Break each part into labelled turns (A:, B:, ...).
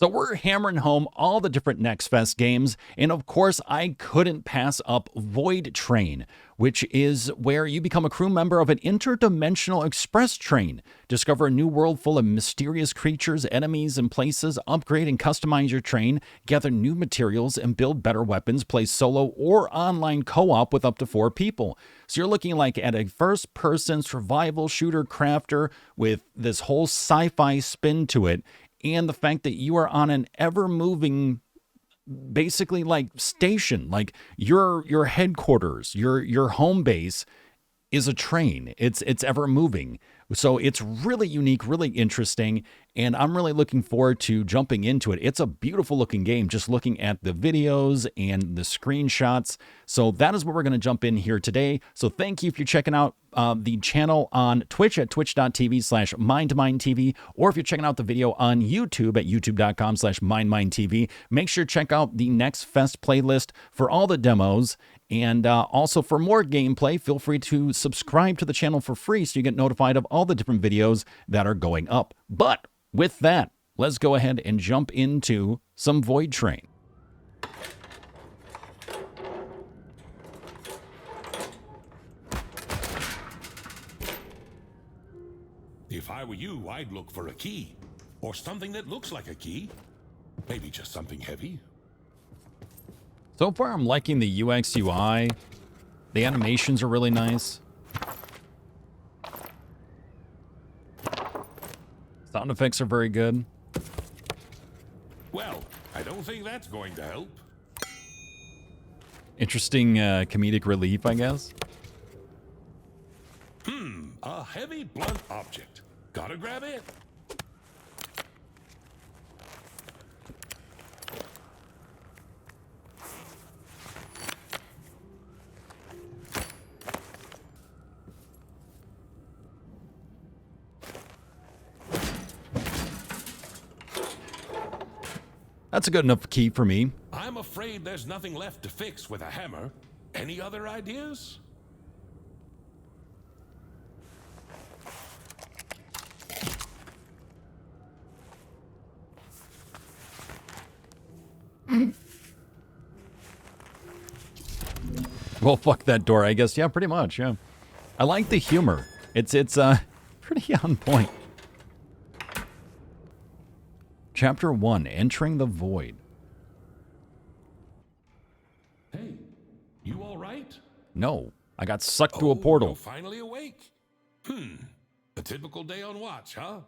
A: So we're hammering home all the different NextFest games, and of course I couldn't pass up Void Train, which is where you become a crew member of an interdimensional express train. Discover a new world full of mysterious creatures, enemies, and places, upgrade and customize your train, gather new materials, and build better weapons, play solo or online co-op with up to 4 people. So you're looking like at a first-person survival shooter crafter with this whole sci-fi spin to it, and the fact that you are on an ever-moving, basically like station, like your headquarters, your home base is a train. It's ever moving. So it's really unique, really interesting, and I'm really looking forward to jumping into it. It's a beautiful looking game, just looking at the videos and the screenshots. So that is where we're going to jump in here today. So thank you if you're checking out the channel on Twitch at twitch.tv/MindMineTV, or if you're checking out the video on YouTube at youtube.com/MindMineTV. Make sure to check out the NextFest playlist for all the demos. And also for more gameplay, feel free to subscribe to the channel for free so you get notified of all the different videos that are going up. But with that, let's go ahead and jump into some Void Train.
B: If I were you, I'd look for a key. Or something that looks like a key. Maybe just something heavy.
A: So far, I'm liking the UX UI. The animations are really nice. Sound effects are very good.
B: Well, I don't think that's going to help.
A: Interesting comedic relief, I guess.
B: A heavy, blunt object. Gotta grab it.
A: That's a good enough key for me.
B: I'm afraid there's nothing left to fix with a hammer. Any other ideas?
A: Well, fuck that door, I guess. Yeah, pretty much, yeah. I like the humor. It's pretty on point. Chapter 1, Entering the Void.
B: Hey, you all right?
A: No, I got sucked to a portal.
B: You're finally awake. A typical day on watch, huh?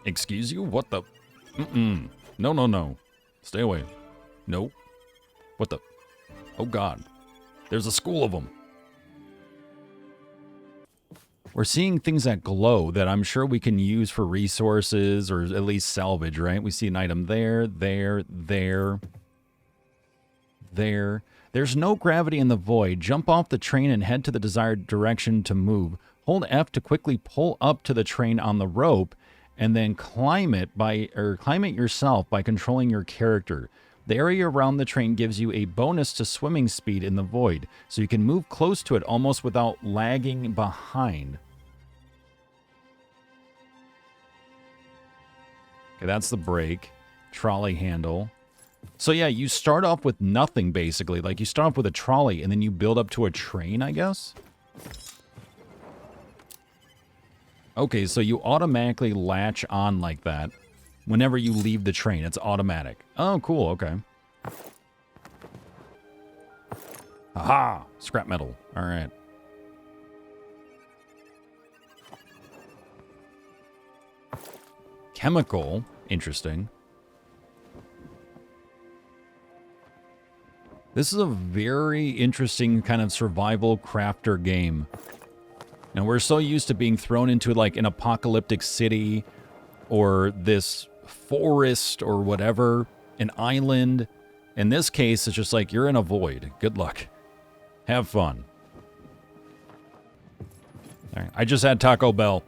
A: Excuse you? What the? No, no, no. Stay away. Nope. What the? Oh, God. There's a school of them. We're seeing things that glow that I'm sure we can use for resources or at least salvage, right? We see an item there. There's no gravity in the void. Jump off the train and head to the desired direction to move. Hold F to quickly pull up to the train on the rope, and then climb it yourself by controlling your character. The area around the train gives you a bonus to swimming speed in the void, so you can move close to it almost without lagging behind. Okay, that's the brake. Trolley handle. So yeah, you start off with nothing, basically. Like, you start off with a trolley, and then you build up to a train, I guess? Okay, so you automatically latch on like that. Whenever you leave the train, it's automatic. Oh, cool, okay. Aha! Scrap metal. All right. Chemical. Interesting. This is a very interesting kind of survival crafter game. And we're so used to being thrown into like an apocalyptic city or this forest or whatever, an island. In this case, it's just like you're in a void. Good luck. Have fun. All right, I just had Taco Bell.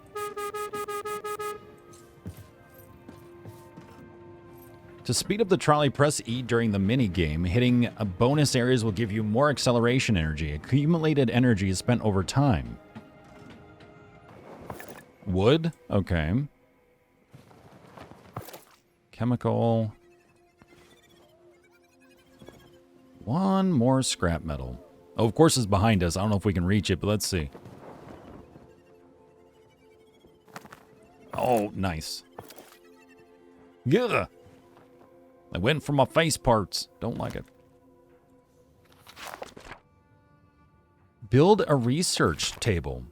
A: To speed up the trolley, press E during the mini-game. Hitting bonus areas will give you more acceleration energy. Accumulated energy is spent over time. Wood? Okay. Chemical. One more scrap metal. Oh, of course it's behind us. I don't know if we can reach it, but let's see. Oh, nice. Yeah. I went for my face parts. Don't like it. Build a research table.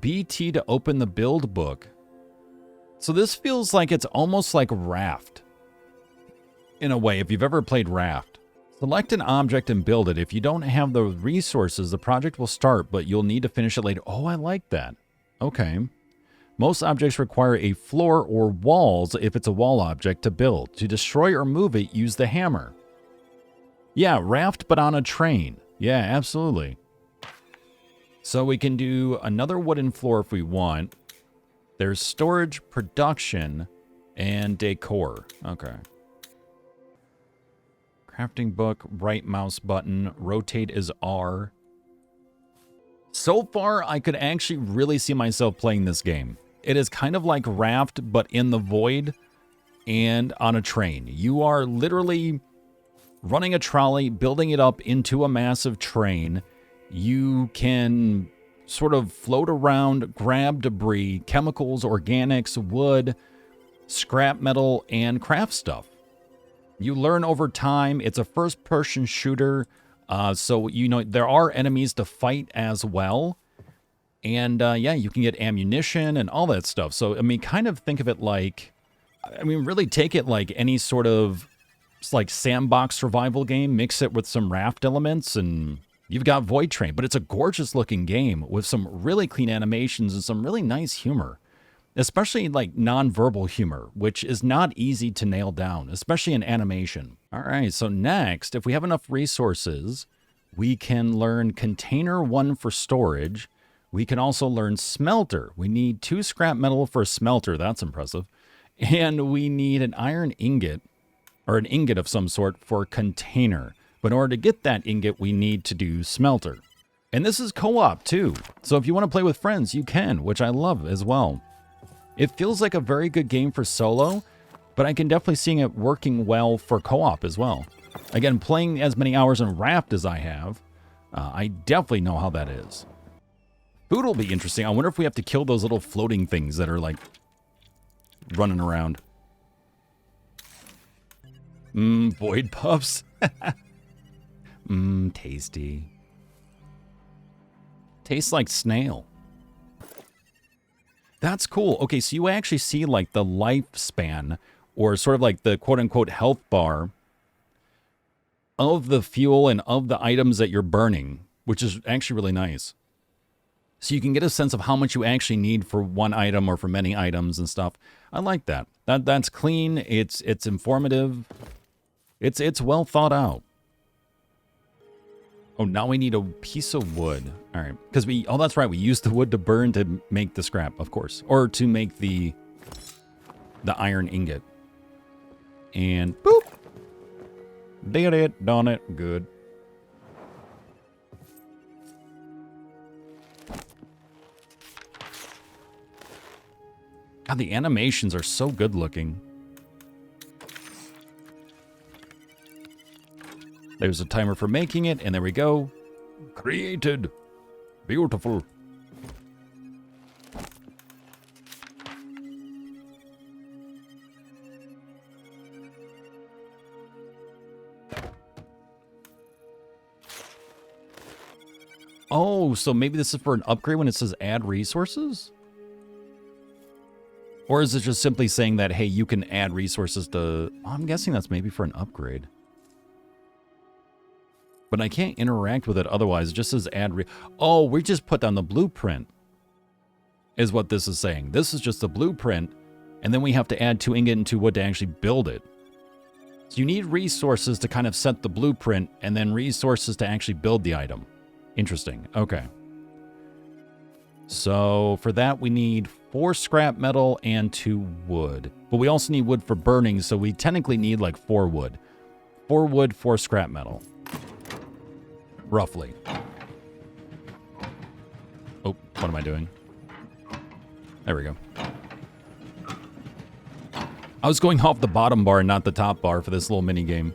A: BT to open the build book. So this feels like it's almost like Raft. In a way, if you've ever played Raft. Select an object and build it. If you don't have the resources, the project will start, but you'll need to finish it later. Oh, I like that. Okay. Most objects require a floor or walls if it's a wall object to build. To destroy or move it, use the hammer. Yeah, Raft, but on a train. Yeah, absolutely. So we can do another wooden floor if we want. There's storage, production, and decor. Okay. Crafting book, right mouse button, rotate is R. So far, I could actually really see myself playing this game. It is kind of like Raft, but in the void and on a train. You are literally running a trolley, building it up into a massive train. You can sort of float around, grab debris, chemicals, organics, wood, scrap metal, and craft stuff. You learn over time. It's a first-person shooter, so you know there are enemies to fight as well. And yeah, you can get ammunition and all that stuff. So, I mean, kind of think of it like, I mean, really take it like any sort of like sandbox survival game, mix it with some Raft elements, and you've got VOIDTRAIN. But it's a gorgeous looking game with some really clean animations and some really nice humor, especially like nonverbal humor, which is not easy to nail down, especially in animation. All right, so next, if we have enough resources, we can learn container 1 for storage. We can also learn smelter. We need 2 scrap metal for a smelter. That's impressive. And we need an iron ingot, or an ingot of some sort, for container. But in order to get that ingot, we need to do smelter. And this is co-op too. So if you want to play with friends, you can, which I love as well. It feels like a very good game for solo, but I can definitely see it working well for co-op as well. Again, playing as many hours in Raft as I have, I definitely know how that is. Food will be interesting. I wonder if we have to kill those little floating things that are like running around. Void puffs. Tasty. Tastes like snail. That's cool. Okay, so you actually see like the lifespan, or sort of like the quote-unquote health bar of the fuel and of the items that you're burning, which is actually really nice. So you can get a sense of how much you actually need for one item or for many items and stuff. I like that. That's clean. It's informative. It's well thought out. Oh, now we need a piece of wood. All right, because oh, that's right. We used the wood to burn to make the scrap, of course, or to make the iron ingot. And boop, did it, done it, good. God, the animations are so good looking. There's a timer for making it, and there we go. Created. Beautiful. Oh, so maybe this is for an upgrade when it says add resources? Or is it just simply saying that, hey, you can add resources to... I'm guessing that's maybe for an upgrade. But I can't interact with it otherwise. It just says add... Oh, we just put down the blueprint, is what this is saying. This is just the blueprint, and then we have to add 2 ingot and 2 wood to actually build it. So you need resources to kind of set the blueprint, and then resources to actually build the item. Interesting. Okay. So for that, we need 4 scrap metal and 2 wood. But we also need wood for burning, so we technically need like 4 wood. 4 wood, 4 scrap metal. Roughly. Oh, what am I doing? There we go. I was going off the bottom bar, not the top bar for this little mini game.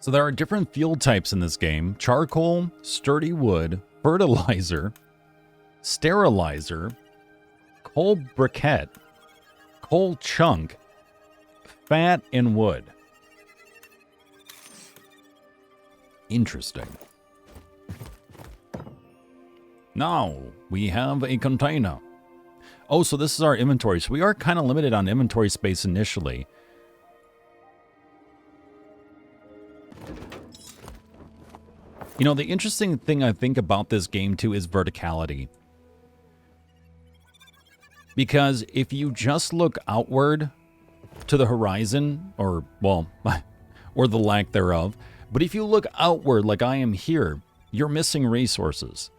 A: So there are different fuel types in this game. Charcoal, sturdy wood, fertilizer, sterilizer, coal briquette, coal chunk, fat, and wood. Interesting. Now, we have a container. Oh, so this is our inventory. So we are kind of limited on inventory space initially. You know, the interesting thing I think about this game, too, is verticality. Because if you just look outward to the horizon, or, well, or the lack thereof, but if you look outward like I am here, you're missing resources.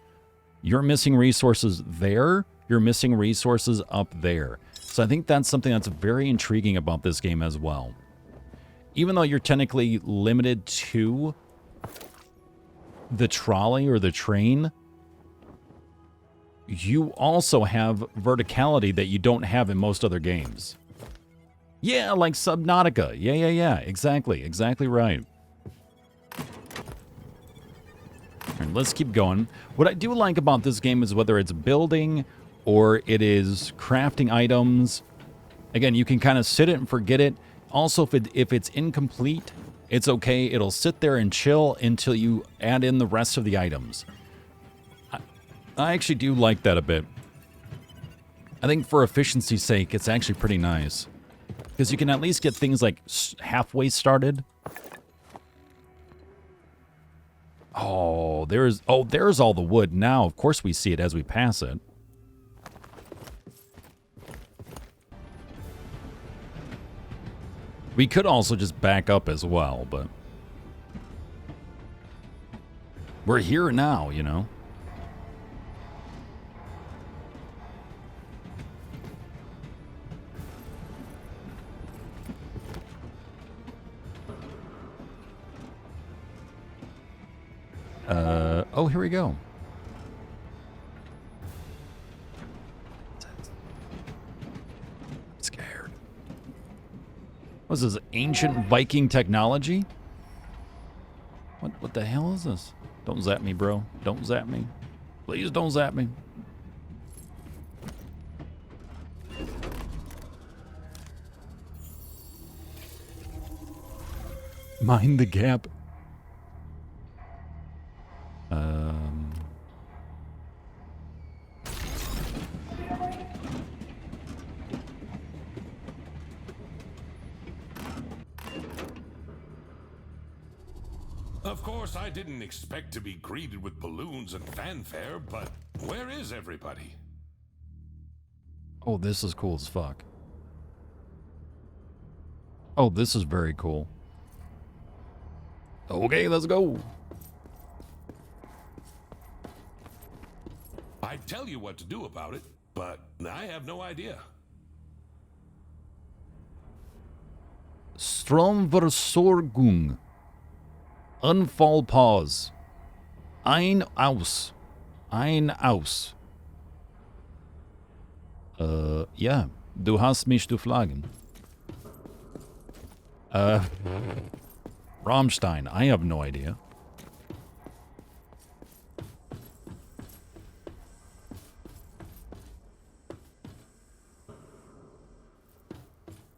A: You're missing resources there, you're missing resources up there. So I think that's something that's very intriguing about this game as well. Even though you're technically limited to the trolley or the train, you also have verticality that you don't have in most other games. Yeah, like Subnautica. Yeah. Exactly right. And let's keep going. What I do like about this game is whether it's building or it is crafting items. Again, you can kind of sit it and forget it. Also, if it's incomplete, it's okay. It'll sit there and chill until you add in the rest of the items. I actually do like that a bit. I think for efficiency's sake, it's actually pretty nice. Because you can at least get things like halfway started. Oh, there's all the wood now. Of course we see it as we pass it. We could also just back up as well, but we're here now, you know. Oh, here we go. I'm scared. What's this, ancient Viking technology? What the hell is this? Don't zap me, bro. Don't zap me. Please don't zap me. Mind the gap.
B: Of course, I didn't expect to be greeted with balloons and fanfare, but where is everybody?
A: Oh, this is cool as fuck. Oh, this is very cool. Okay, let's go.
B: I'd tell you what to do about it, but I have no idea.
A: Stromversorgung. Unfall pause. Ein aus. Ein aus. Ja. Du hast mich zu fragen. Rammstein. I have no idea.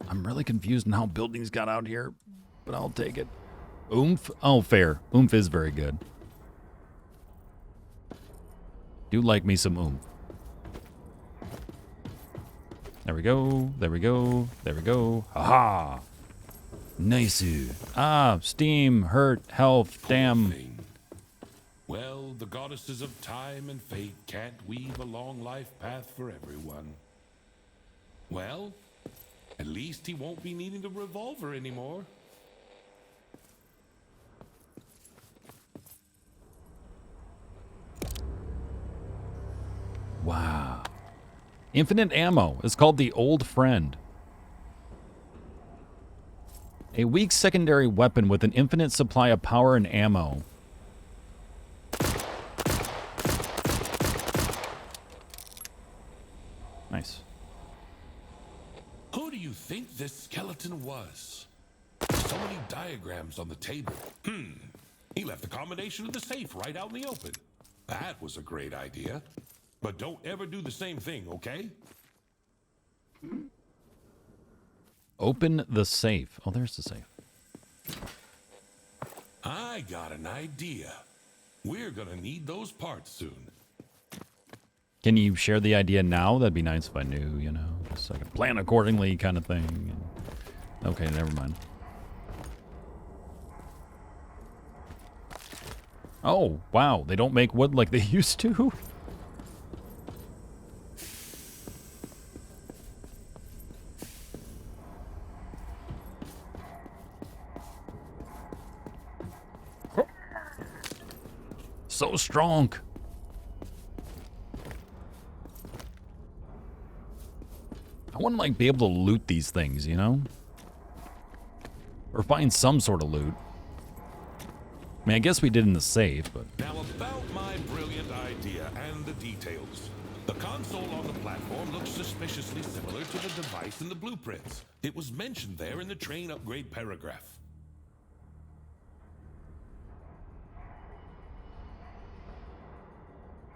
A: I'm really confused on how buildings got out here, but I'll take it. Oomph? Oh, fair. Oomph is very good. Do like me some oomph. There we go. There we go. There we go. Haha. Nice. Ah, steam, hurt, health, damn.
B: Well, the goddesses of time and fate can't weave a long life path for everyone. Well, at least he won't be needing the revolver anymore.
A: Wow. Infinite ammo is called the Old Friend. A weak secondary weapon with an infinite supply of power and ammo. Nice.
B: Who do you think this skeleton was? So many diagrams on the table. He left the combination of the safe right out in the open. That was a great idea. But don't ever do the same thing, okay?
A: Open the safe. Oh, there's the safe.
B: I got an idea. We're gonna need those parts soon.
A: Can you share the idea now? That'd be nice if I knew, you know, just so I could plan accordingly kind of thing. Okay, never mind. Oh, wow. They don't make wood like they used to? So strong. I want to, like, be able to loot these things, you know? Or find some sort of loot. I mean, I guess we did in the safe, but...
B: Now about my brilliant idea and the details. The console on the platform looks suspiciously similar to the device in the blueprints. It was mentioned there in the train upgrade paragraph.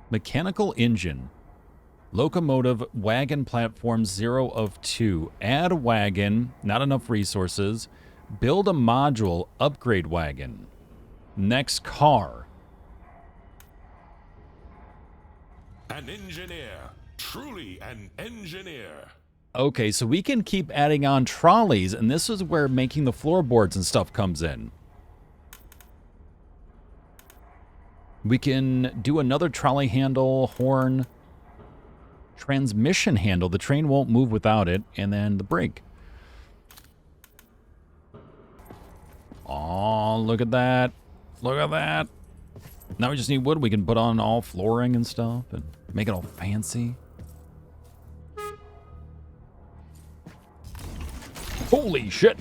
A: Mechanical engine. Locomotive wagon platform 0 of 2. Add wagon, not enough resources. Build a module, upgrade wagon. Next car.
B: An engineer. Truly an engineer.
A: Okay, so we can keep adding on trolleys, and this is where making the floorboards and stuff comes in. We can do another trolley handle, horn, transmission handle. The train won't move without it, and then the brake. Oh, look at that. Look at that. Now we just need wood. We can put on all flooring and stuff and make it all fancy. Holy shit.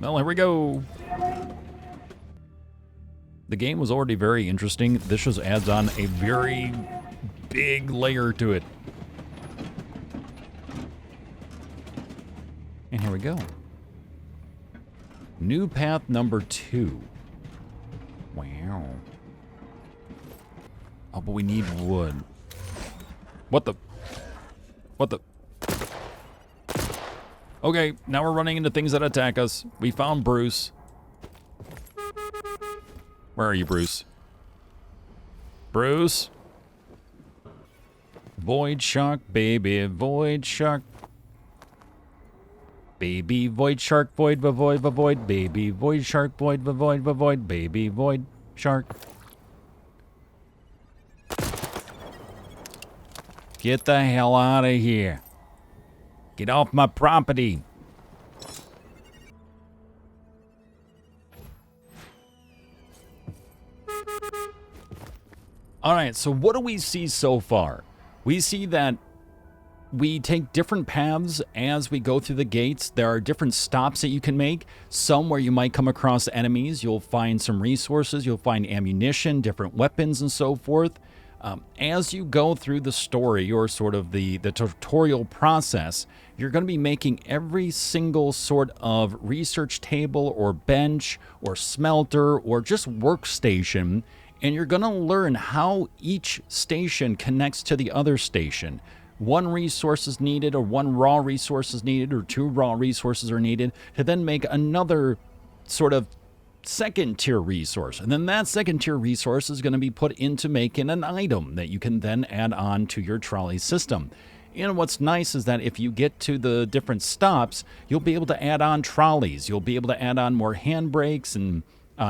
A: Well, here we go. The game was already very interesting. This just adds on a very big layer to it. And here we go. New path number 2. Wow. Oh, but we need wood. What the? What the? Okay, now we're running into things that attack us. We found Bruce. Where are you, Bruce? Bruce? Void shark, baby, void shark. Baby void shark, void, void, baby void shark, void, void, baby void shark. Get the hell out of here. Get off my property. All right, so what do we see so far? We see that we take different paths as we go through the gates. There are different stops that you can make. Some where you might come across enemies. You'll find some resources. You'll find ammunition, different weapons, and so forth. As you go through the story, or sort of the tutorial process, you're going to be making every single sort of research table or bench or smelter or just workstation. And you're going to learn how each station connects to the other station. One resource is needed, or one raw resource is needed, or 2 raw resources are needed to then make another sort of second tier resource. And then that second tier resource is going to be put into making an item that you can then add on to your trolley system. And what's nice is that if you get to the different stops, you'll be able to add on trolleys. You'll be able to add on more handbrakes, and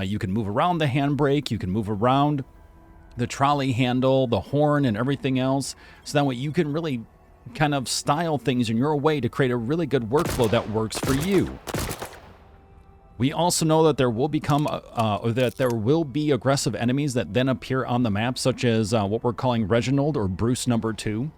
A: you can move around the handbrake. You can move around the trolley handle, the horn, and everything else. So that way you can really kind of style things in your way to create a really good workflow that works for you. We also know that there will be aggressive enemies that then appear on the map, such as what we're calling Reginald or Bruce number 2.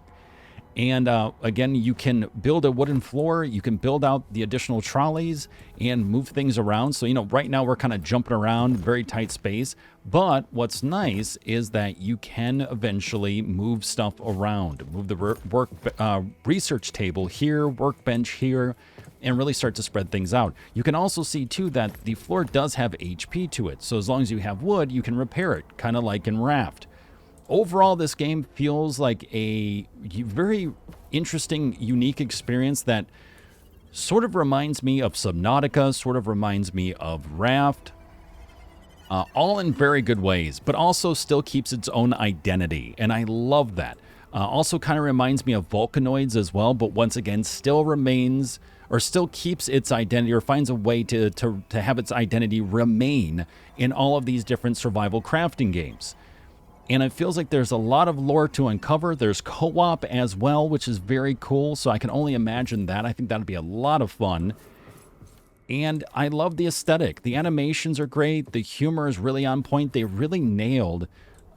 A: And again, you can build a wooden floor, you can build out the additional trolleys and move things around. So, right now we're kind of jumping around, very tight space. But what's nice is that you can eventually move stuff around, move the research table here, workbench here, and really start to spread things out. You can also see too that the floor does have HP to it. So as long as you have wood, you can repair it, kind of like in Raft. Overall, this game feels like a very interesting, unique experience that sort of reminds me of Subnautica, sort of reminds me of Raft, all in very good ways, but also still keeps its own identity, and I love that. Also kind of reminds me of Volcanoids as well, but once again, still remains or still keeps its identity or finds a way to have its identity remain in all of these different survival crafting games. And it feels like there's a lot of lore to uncover. There's co-op as well, which is very cool. So I can only imagine that. I think that'd be a lot of fun. And I love the aesthetic. The animations are great. The humor is really on point. They really nailed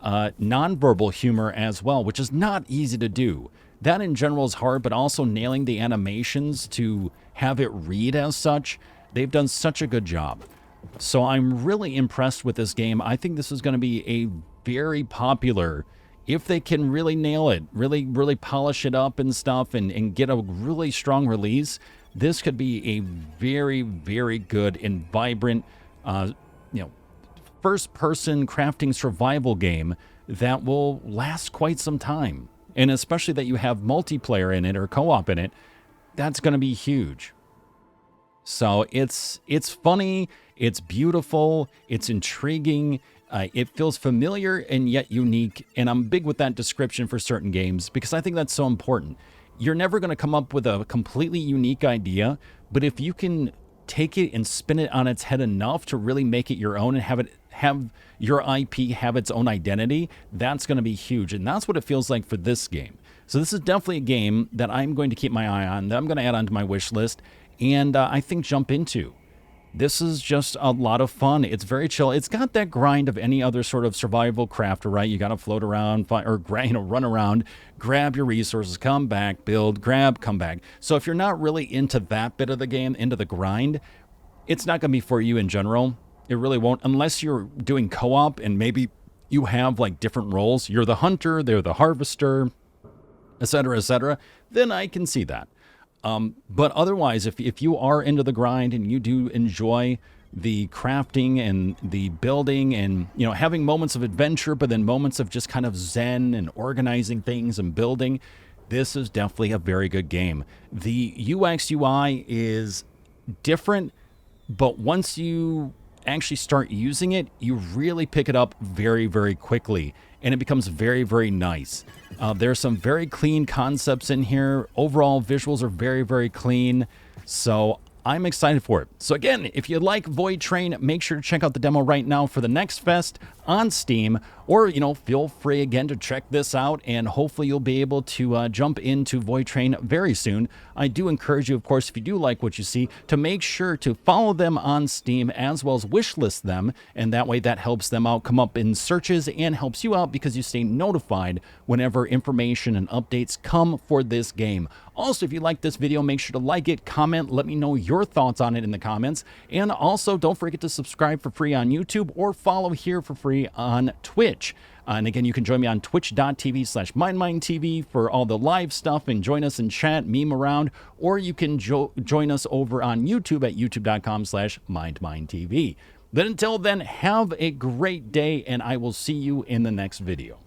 A: nonverbal humor as well, which is not easy to do. That in general is hard, but also nailing the animations to have it read as such. They've done such a good job. So I'm really impressed with this game. I think this is going to be a very popular, if they can really nail it, really polish it up and stuff and get a really strong release. This could be a very, very good and vibrant, first-person crafting survival game that will last quite some time. And especially that you have multiplayer in it or co-op in it, that's going to be huge. So it's funny, it's beautiful, it's intriguing, it feels familiar and yet unique, and I'm big with that description for certain games because I think that's so important. You're never going to come up with a completely unique idea, but if you can take it and spin it on its head enough to really make it your own and have your IP have its own identity, that's going to be huge, and that's what it feels like for this game. So this is definitely a game that I'm going to keep my eye on, that I'm going to add onto my wish list, and I think jump into. This is just a lot of fun. It's very chill. It's got that grind of any other sort of survival crafter, right? You got to float around run around, grab your resources, come back, build, grab, come back. So if you're not really into that bit of the game, into the grind, it's not going to be for you in general. It really won't, unless you're doing co-op and maybe you have like different roles. You're the hunter, they're the harvester, etc., then I can see that. But otherwise, if you are into the grind and you do enjoy the crafting and the building and, having moments of adventure, but then moments of just kind of zen and organizing things and building, this is definitely a very good game. The UX UI is different, but once you actually start using it, you really pick it up very, very quickly, and it becomes very, very nice. There's some very clean concepts in here. Overall, visuals are very, very clean. So I'm excited for it. So again, if you like Void Train, make sure to check out the demo right now for the NextFest on Steam, or, feel free again to check this out, and hopefully you'll be able to jump into Void Train very soon. I do encourage you, of course, if you do like what you see, to make sure to follow them on Steam as well as wishlist them, and that way that helps them out, come up in searches, and helps you out because you stay notified whenever information and updates come for this game. Also, if you like this video, make sure to like it, comment, let me know your thoughts on it in the comments, and also don't forget to subscribe for free on YouTube or follow here for free on Twitch. And again, you can join me on twitch.tv/MindMineTV for all the live stuff and join us in chat, meme around, or you can join us over on YouTube at youtube.com/MindMineTV. But until then, have a great day, and I will see you in the next video.